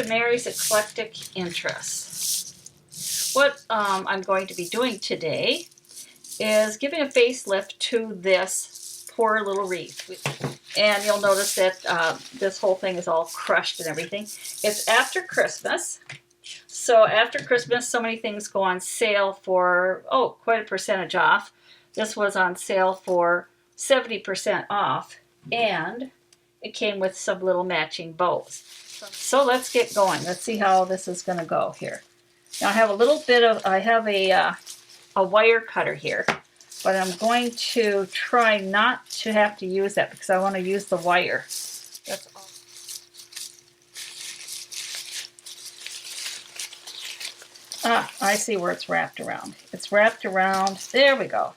to Mary's Eclectic Interests. What I'm going to be doing today is giving a facelift to this poor little wreath. And you'll notice that this whole thing is all crushed and everything. It's after Christmas. So after Christmas, so many things go on sale for, oh, quite a percentage off. This was on sale for 70% off. And it came with some little matching bows. So let's get going. Let's see how this is going to go here. Now I have a little bit of, I have a wire cutter here, but I'm going to try not to have to use that because I want to use the wire. That's all. Ah, I see where it's wrapped around. It's wrapped around. There we go.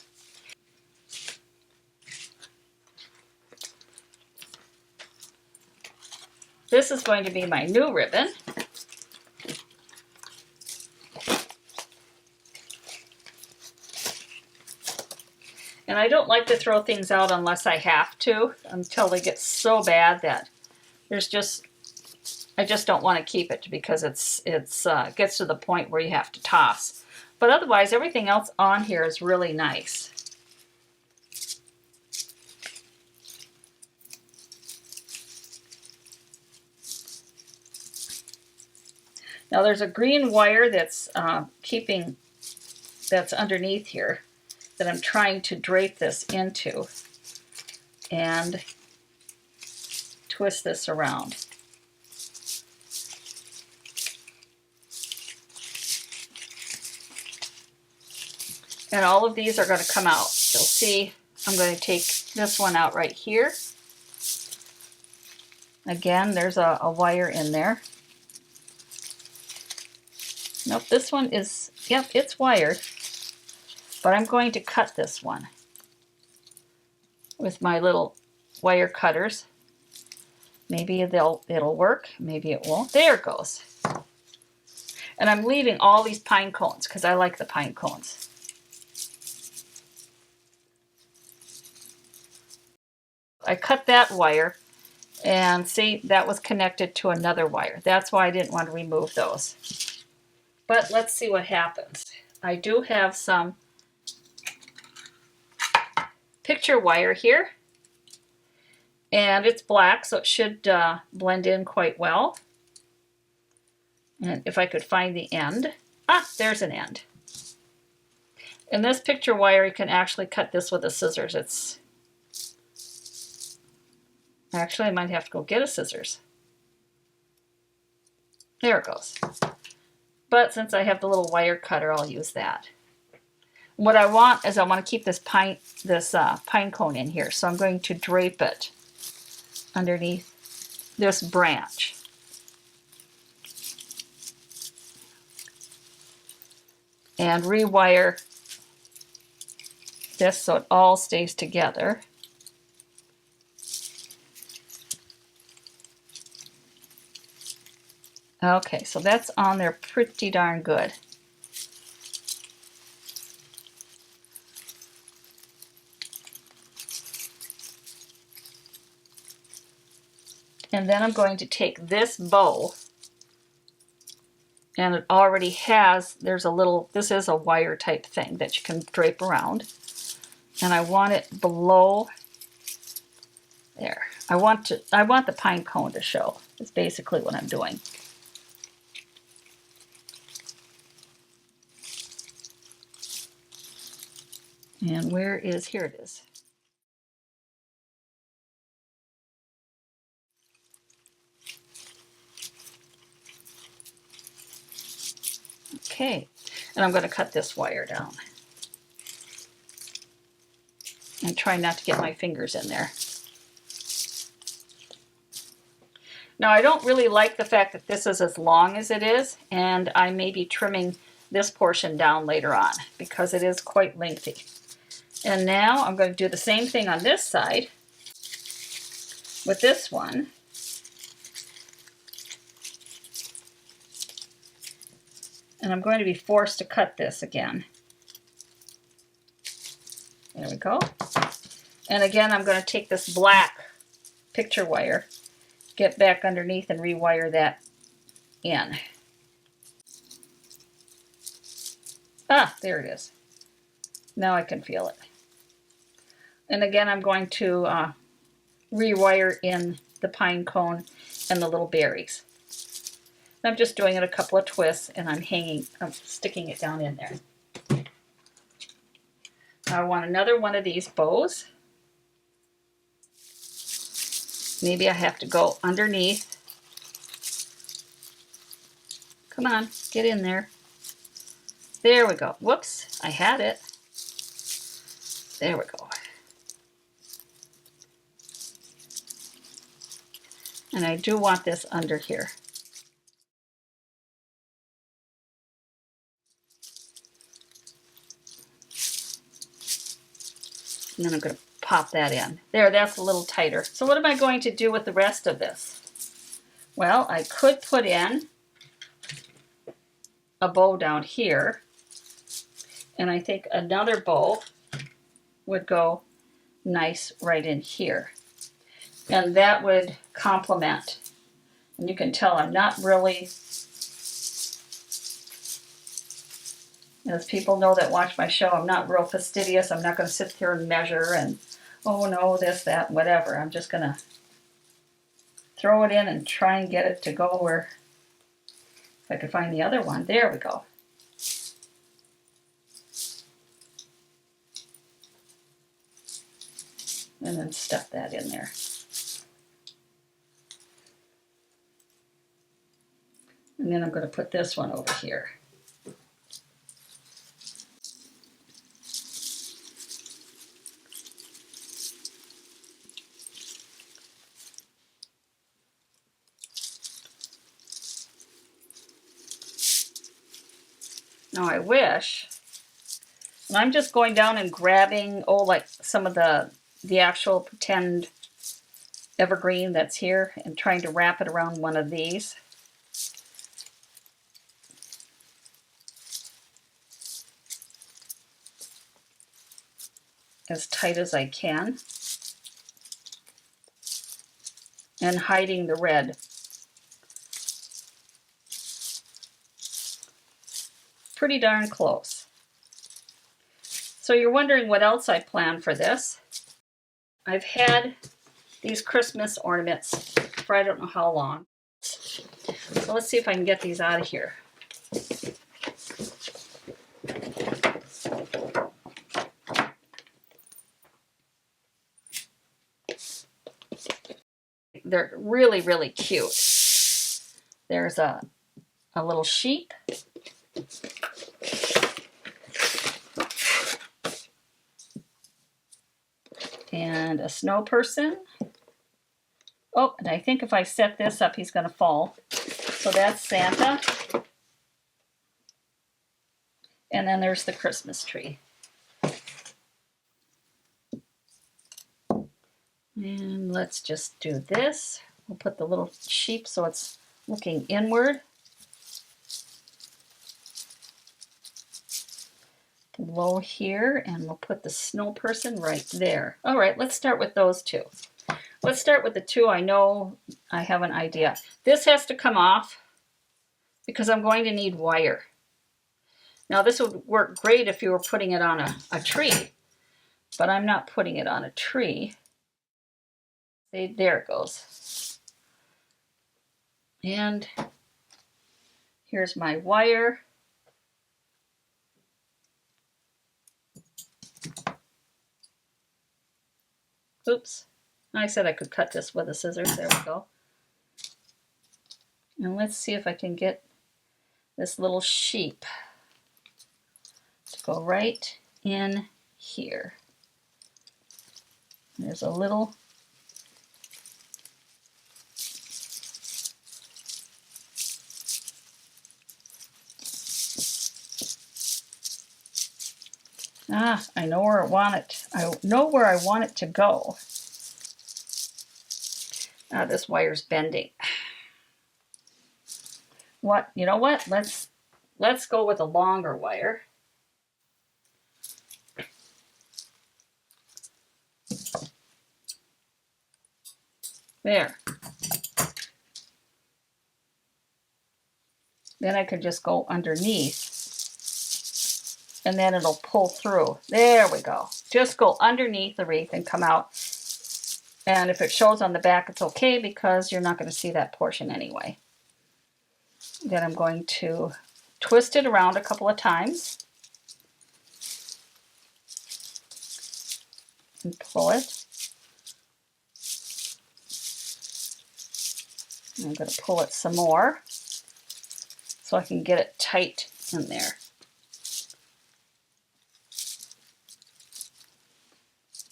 This is going to be my new ribbon. And I don't like to throw things out unless I have to, until they get so bad that there's just, I just don't want to keep it because it gets to the point where you have to toss. But otherwise, everything else on here is really nice. Now there's a green wire that's that's underneath here that I'm trying to drape this into and twist this around. And all of these are going to come out. You'll see I'm going to take this one out right here. Again, there's a wire in there. Nope, this one is, yep, it's wired. But I'm going to cut this one with my little wire cutters. Maybe it'll work, maybe it won't. There it goes. And I'm leaving all these pine cones because I like the pine cones. I cut that wire and see, that was connected to another wire. That's why I didn't want to remove those. But let's see what happens. I do have some picture wire here, and it's black, so it should blend in quite well. And if I could find the end, there's an end. And this picture wire, you can actually cut this with the scissors. It's actually, I might have to go get a scissors. There it goes. But since I have the little wire cutter, I'll use that. What I want is I want to keep this pine cone in here, so I'm going to drape it underneath this branch. And rewire this so it all stays together. Okay, so that's on there pretty darn good. And then I'm going to take this bow, and it already has, there's a little, this is a wire type thing that you can drape around. And I want it below there. I want the pine cone to show. That's basically what I'm doing. And where is, here it is. Okay, and I'm going to cut this wire down. And try not to get my fingers in there. Now I don't really like the fact that this is as long as it is, and I may be trimming this portion down later on because it is quite lengthy. And now I'm going to do the same thing on this side with this one. And I'm going to be forced to cut this again. There we go. And again, I'm going to take this black picture wire, get back underneath and rewire that in. Ah, there it is. Now I can feel it. And again, I'm going to rewire in the pine cone and the little berries. I'm just doing it a couple of twists, and I'm sticking it down in there. I want another one of these bows. Maybe I have to go underneath. Come on, get in there. There we go. Whoops, I had it. There we go. And I do want this under here. And then I'm going to pop that in. There, that's a little tighter. So what am I going to do with the rest of this? Well, I could put in a bow down here. And I think another bow would go nice right in here. And that would complement. And you can tell I'm not really, as people know that watch my show, I'm not real fastidious. I'm not going to sit here and measure and, oh no, this, that, whatever. I'm just going to throw it in and try and get it to go where, if I could find the other one. There we go. And then stuff that in there. And then I'm going to put this one over here. Now I wish, and I'm just going down and grabbing, like some of the actual pretend evergreen that's here and trying to wrap it around one of these. As tight as I can. And hiding the red. Pretty darn close. So you're wondering what else I planned for this. I've had these Christmas ornaments for I don't know how long. So let's see if I can get these out of here. They're really, really cute. There's a little sheep. And a snow person. Oh, and I think if I set this up, he's going to fall. So that's Santa. And then there's the Christmas tree. And let's just do this. We'll put the little sheep so it's looking inward. Below here, and we'll put the snow person right there. All right, let's start with those two. Let's start with the two I know I have an idea. This has to come off because I'm going to need wire. Now this would work great if you were putting it on a tree, but I'm not putting it on a tree. See, there it goes. And here's my wire. Oops, I said I could cut this with a scissors. There we go. And let's see if I can get this little sheep to go right in here. There's a little I know where I want it. I know where I want it to go. This wire's bending. What? You know what? Let's go with a longer wire. There. then I could just go underneath and then it'll pull through. There we go. Just go underneath the wreath and come out. And if it shows on the back, it's okay because you're not going to see that portion anyway. Then I'm going to twist it around a couple of times and pull it. And I'm going to pull it some more so I can get it tight in there.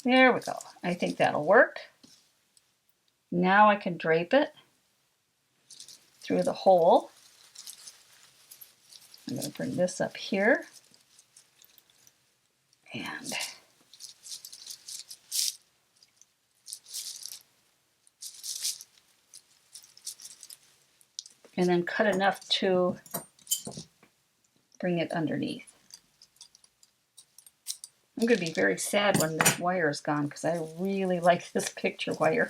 There we go. I think that'll work. Now I can drape it through the hole. I'm going to bring this up here. And then cut enough to bring it underneath. I'm going to be very sad when this wire is gone because I really like this picture wire.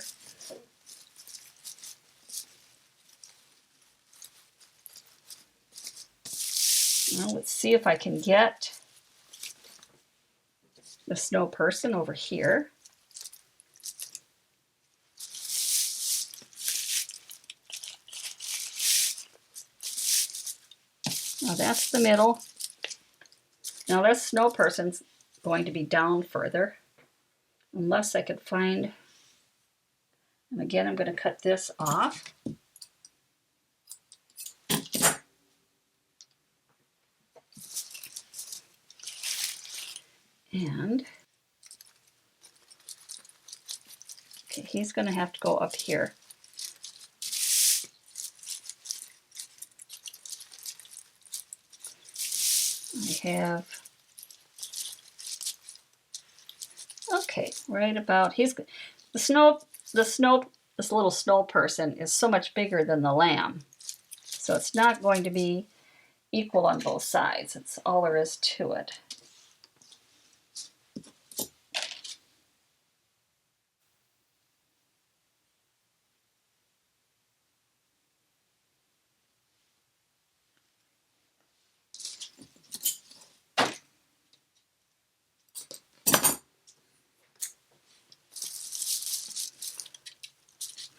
Now let's see if I can get the snow person over here. Now that's the middle. Now this snow person's going to be down further, unless I could find, and again I'm going to cut this off. And okay, he's going to have to go up here. I have, okay, right about, this little snow person is so much bigger than the lamb. So it's not going to be equal on both sides. That's all there is to it.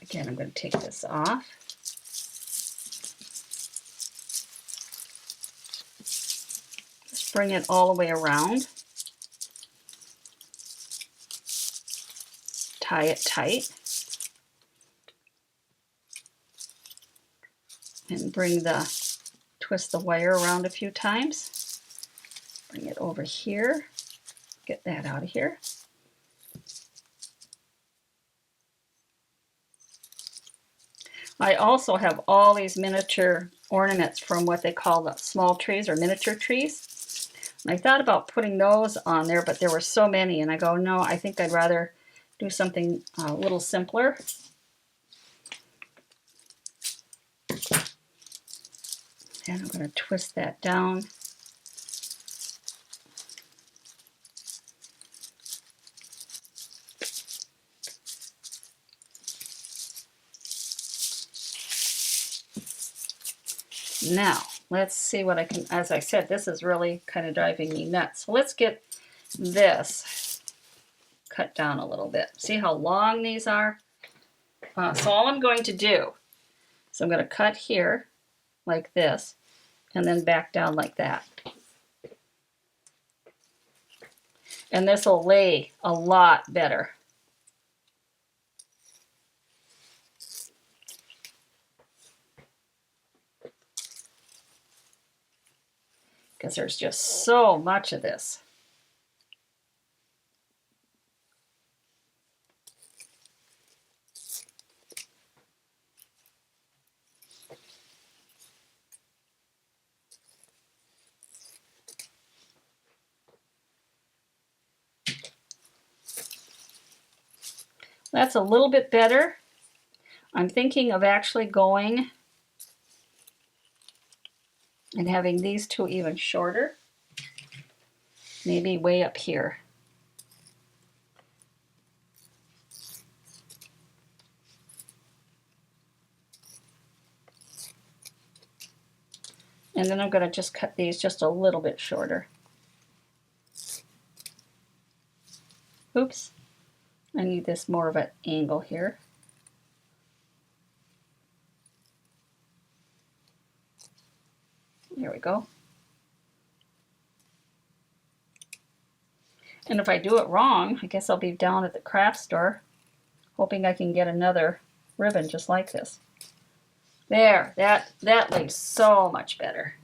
Again, I'm going to take this off. Just bring it all the way around. Tie it tight. And twist the wire around a few times. Bring it over here. Get that out of here. I also have all these miniature ornaments from what they call the small trees or miniature trees. And I thought about putting those on there, but there were so many, and I go, no, I think I'd rather do something a little simpler. And I'm going to twist that down. Now, let's see what I can, as I said, this is really kind of driving me nuts. So let's get this cut down a little bit. See how long these are? So all I'm going to do is I'm going to cut here like this and then back down like that. And this will lay a lot better. Because there's just so much of this. That's a little bit better. I'm thinking of actually going and having these two even shorter, maybe way up here. And then I'm going to just cut these just a little bit shorter. Oops. I need this more of an angle here. There we go. And if I do it wrong, I guess I'll be down at the craft store hoping I can get another ribbon just like this. There, that lays so much better.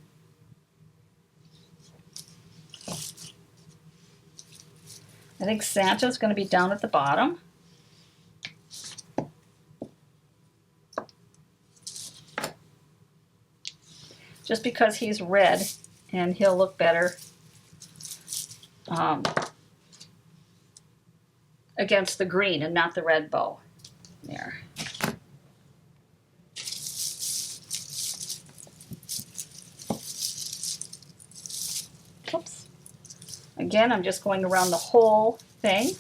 I think Santa's going to be down at the bottom. Just because he's red and he'll look better against the green and not the red bow. There. Oops. Again, I'm just going around the whole thing.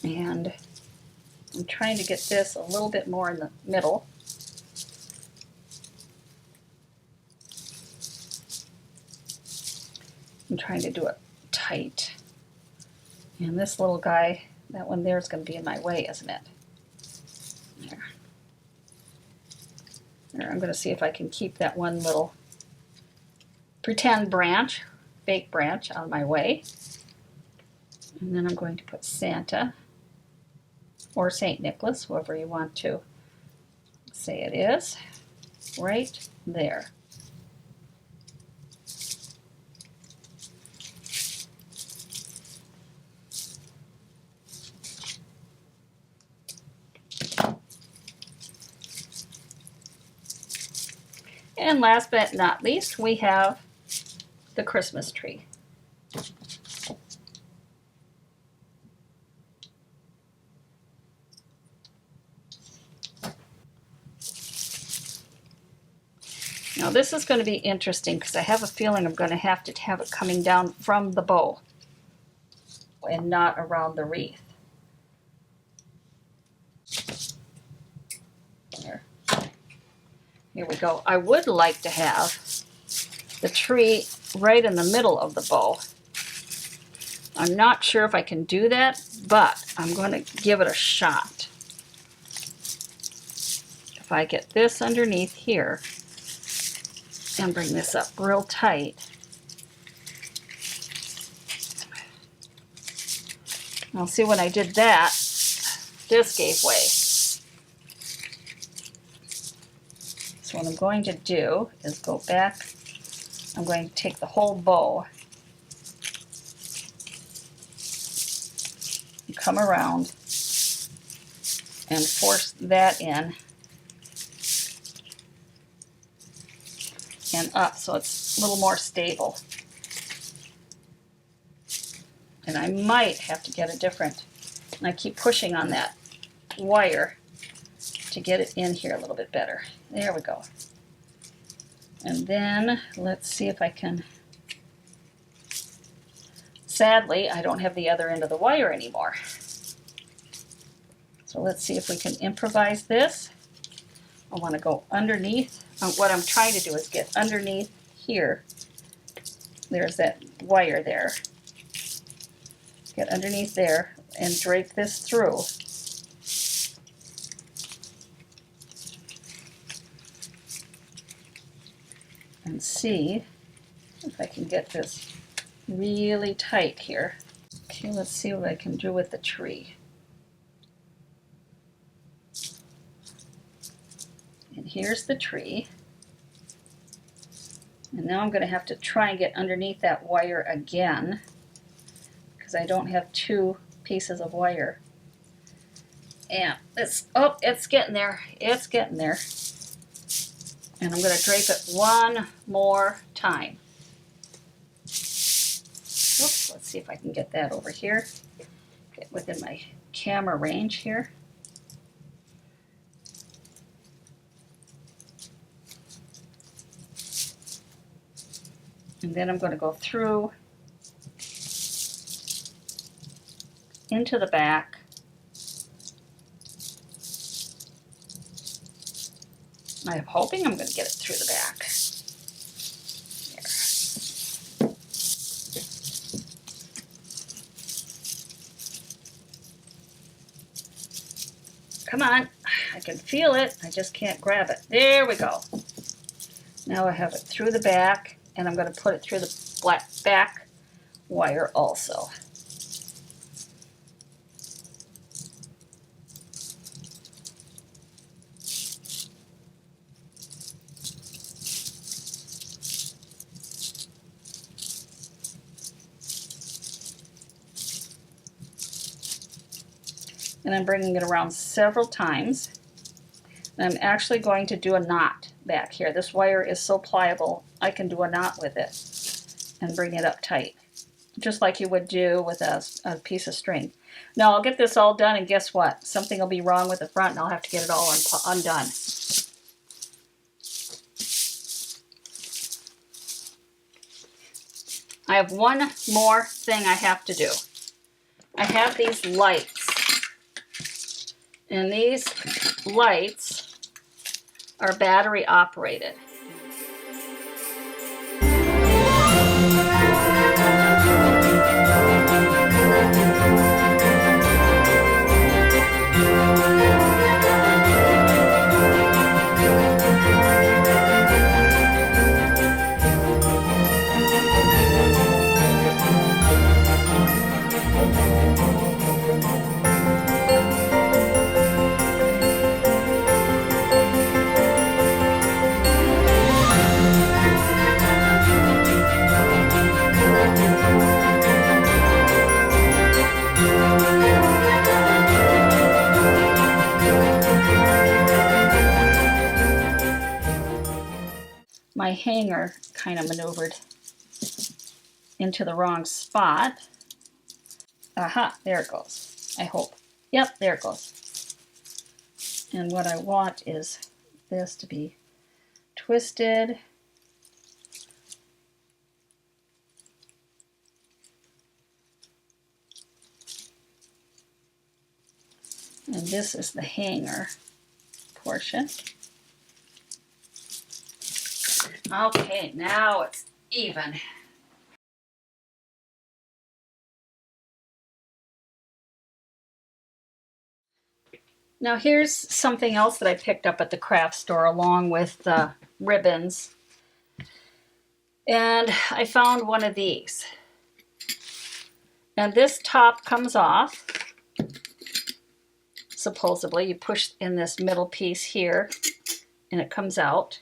And I'm trying to get this a little bit more in the middle. I'm trying to do it tight. And this little guy, that one there is going to be in my way, isn't it? There. There, I'm going to see if I can keep that one little pretend branch, fake branch, out of my way. And then I'm going to put Santa, or St. Nicholas, whoever you want to say it is, right there. And last but not least, we have the Christmas tree. Now this is going to be interesting because I have a feeling I'm going to have it coming down from the bow and not around the wreath. There. Here we go. I would like to have the tree right in the middle of the bow. I'm not sure if I can do that, but I'm going to give it a shot. If I get this underneath here and bring this up real tight, I'll see when I did that, this gave way. So what I'm going to do is go back. I'm going to take the whole bow and come around and force that in and up so it's a little more stable. And I might have to get a different, and I keep pushing on that wire to get it in here a little bit better. There we go. And then let's see if I can, sadly I don't have the other end of the wire anymore. So let's see if we can improvise this. I want to go underneath. What I'm trying to do is get underneath here. There's that wire there. Get underneath there and drape this through. And see if I can get this really tight here. Okay, let's see what I can do with the tree. And here's the tree. And now I'm going to have to try and get underneath that wire again because I don't have two pieces of wire. And it's getting there. It's getting there. And I'm going to drape it one more time. Oops, let's see if I can get that over here. Get within my camera range here. And then I'm going to go through into the back. I'm hoping I'm going to get it through the back. There. Come on, I can feel it. I just can't grab it. There we go. Now I have it through the back, and I'm going to put it through the black back wire also. And I'm bringing it around several times. And I'm actually going to do a knot back here. This wire is so pliable, I can do a knot with it and bring it up tight, just like you would do with a piece of string. Now I'll get this all done, and guess what? Something will be wrong with the front, and I'll have to get it all undone. I have one more thing I have to do. I have these lights, and these lights are battery operated. My hanger kind of maneuvered into the wrong spot. Aha, there it goes. I hope. Yep, there it goes. And what I want is this to be twisted. And this is the hanger portion. Okay, now it's even. Now here's something else that I picked up at the craft store along with the ribbons. And I found one of these. And this top comes off. Supposedly, you push in this middle piece here and it comes out.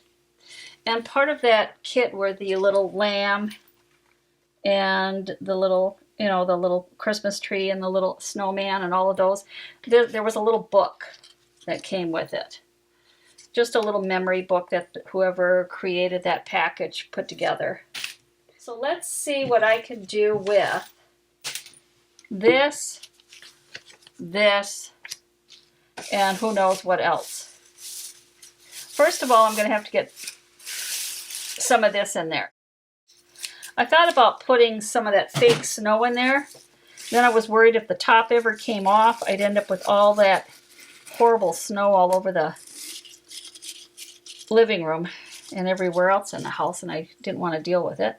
And part of that kit were the little lamb and the little, you know, the little Christmas tree and the little snowman and all of those. There was a little book that came with it. Just a little memory book that whoever created that package put together. So let's see what I can do with this, and who knows what else. First of all, I'm going to have to get some of this in there. I thought about putting some of that fake snow in there. Then I was worried if the top ever came off, I'd end up with all that horrible snow all over the living room and everywhere else in the house, and I didn't want to deal with it.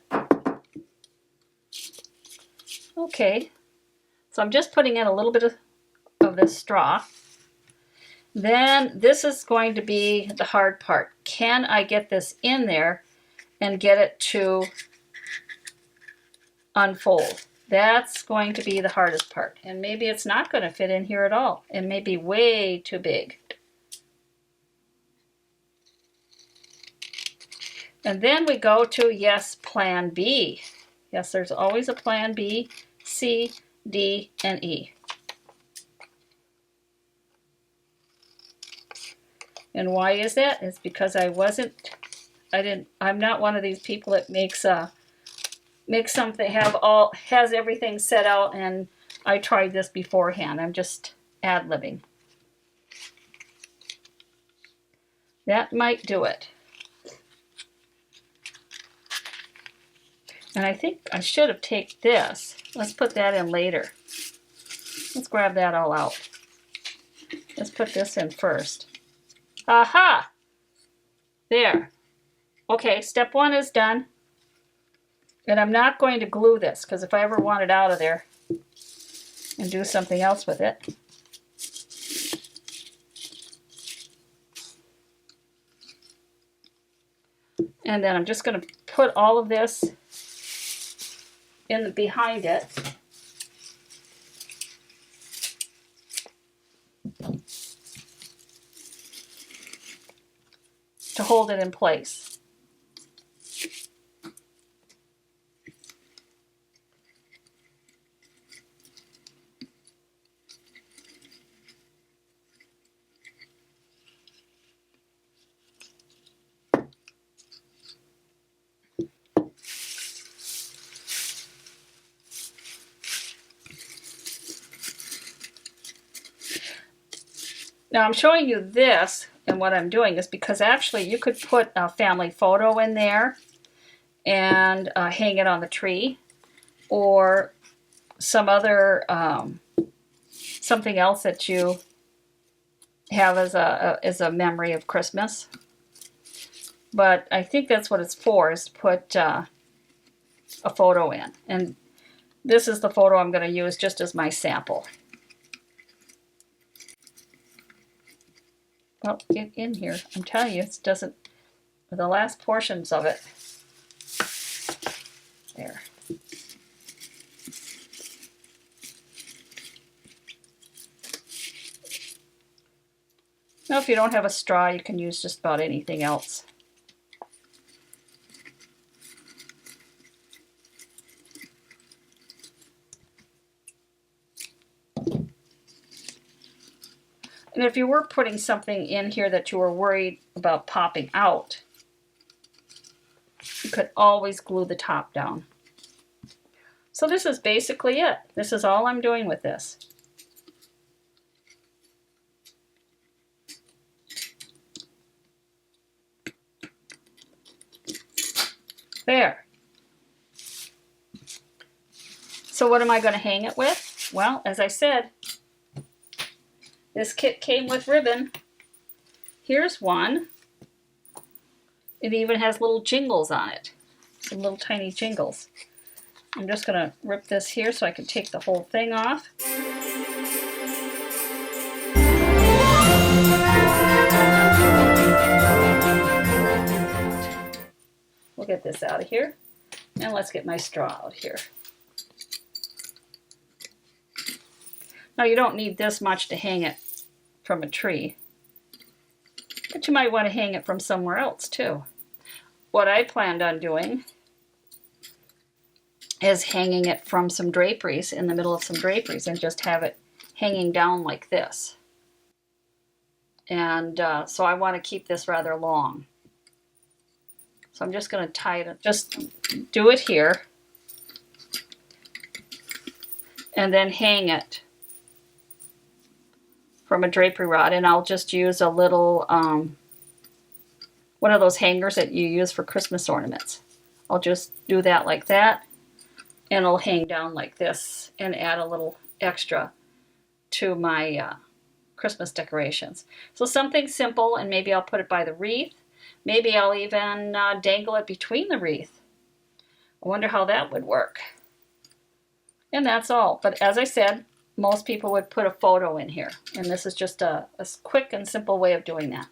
Okay, so I'm just putting in a little bit of this straw. Then this is going to be the hard part. Can I get this in there and get it to unfold? That's going to be the hardest part. And maybe it's not going to fit in here at all. It may be way too big. And then we go to, yes, plan B. Yes, there's always a plan B, C, D, and E. And why is that? It's because I'm not one of these people that makes something, has everything set out, and I tried this beforehand. I'm just ad-libbing. That might do it. And I think I should have taken this. Let's put that in later. Let's grab that all out. Let's put this in first. Aha! There. Okay, step one is done. And I'm not going to glue this, because if I ever want it out of there and do something else with it. And then I'm just going to put all of this in behind it. To hold it in place. Now I'm showing you this, and what I'm doing is because actually you could put a family photo in there and hang it on the tree, or some other something else that you have as a memory of Christmas. But I think that's what it's for, is to put a photo in. And this is the photo I'm going to use just as my sample. Well, get in here. I'm telling you, it doesn't, the last portions of it. There. Now, if you don't have a straw, you can use just about anything else. And if you were putting something in here that you were worried about popping out, you could always glue the top down. So this is basically it. This is all I'm doing with this. There. So what am I going to hang it with? Well, as I said, this kit came with ribbon. Here's one. It even has little jingles on it. Some little tiny jingles. I'm just going to rip this here so I can take the whole thing off. We'll get this out of here. And let's get my straw out here. Now you don't need this much to hang it from a tree, but you might want to hang it from somewhere else too. What I planned on doing is hanging it from some draperies, in the middle of some draperies, and just have it hanging down like this. And so I want to keep this rather long. So I'm just going to tie it, just do it here, and then hang it from a drapery rod. And I'll just use a little, one of those hangers that you use for Christmas ornaments. I'll just do that like that, and it'll hang down like this and add a little extra to my Christmas decorations. So something simple, and maybe I'll put it by the wreath. Maybe I'll even dangle it between the wreath. I wonder how that would work. And that's all. But as I said, most people would put a photo in here. And this is just a quick and simple way of doing that.